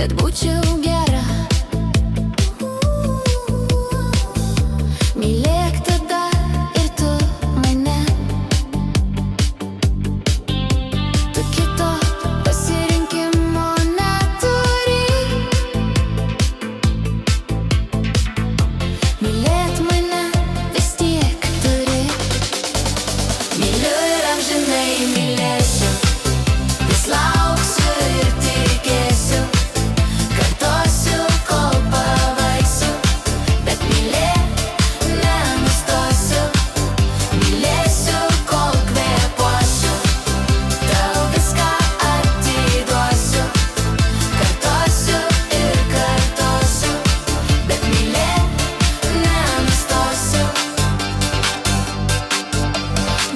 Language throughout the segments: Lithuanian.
kad būčiau gera. Mylėk tada ir tu mane. Tu kito pasirinkimo neturi. Mylėt mane vis tiek turi. Myliu ir amžinai mylėsiu. Vis lauksiu ir tikėsiu. Kartosiu, kol pavargsiu. Bet mylėt nenustosiu. Mylėsiu, kol kvėpuosiu. Tau viską atiduosiu. Kartosiu ir kartosiu. Bet mylėt nenustosiu.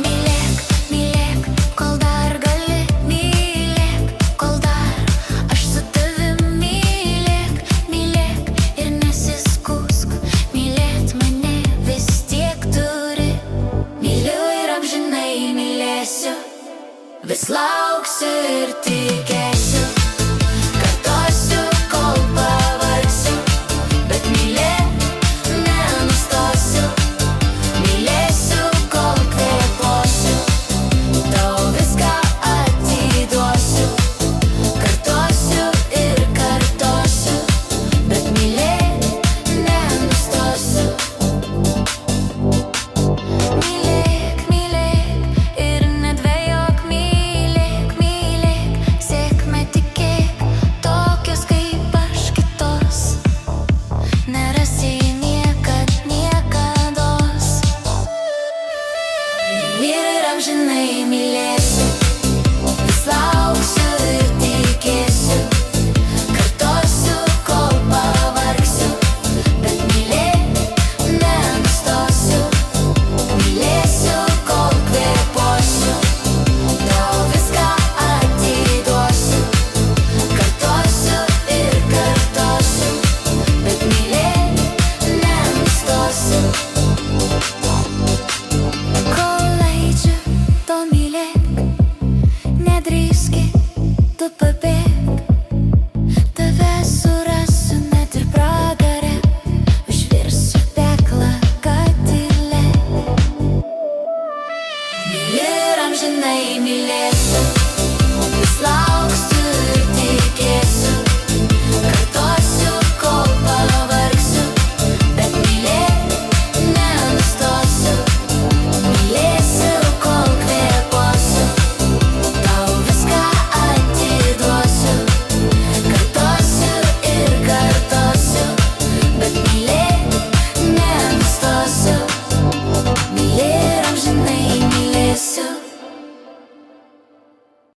Mylėk, mylėk, kol dar gali. Mylėk, kol dar aš su tavim. Mylėk, mylėk ir nesiskųsk. Mylėt mane vis tiek turi. Myliu ir amžinai mylėsiu. Vis lauksiu ir tikėsiu. Kartosiu, kol pavargsiu. Bet mylėt nenustosiu. Mylėsiu, kol kvėpuosiu. Tau viską atiduosiu. Kartosiu ir kartosiu. Bet mylėt nenustosiu. Mylėk, mylėk ir nedvejok. Mylėk, mylėk, sėkme tikėk. Tokios kaip aš kitos nerasi niekad, niekados. Ir amžinai mylėsiu. Vis lauksiu ir tikėsiu. Kartosiu, kol pavargsiu. Bet mylėt nenustosiu. Mylėsiu, kol kvėpuosiu. Tau viską atiduosiu. Kartosiu ir kartosiu. Bet mylėt nenustosiu. Kol leidžiu, tol mylėk. Nedrįski, tu pabėk. Tave surasiu net ir pragare. Užvirsiu peklą katile. Myliu ir amžinai mylėsiu.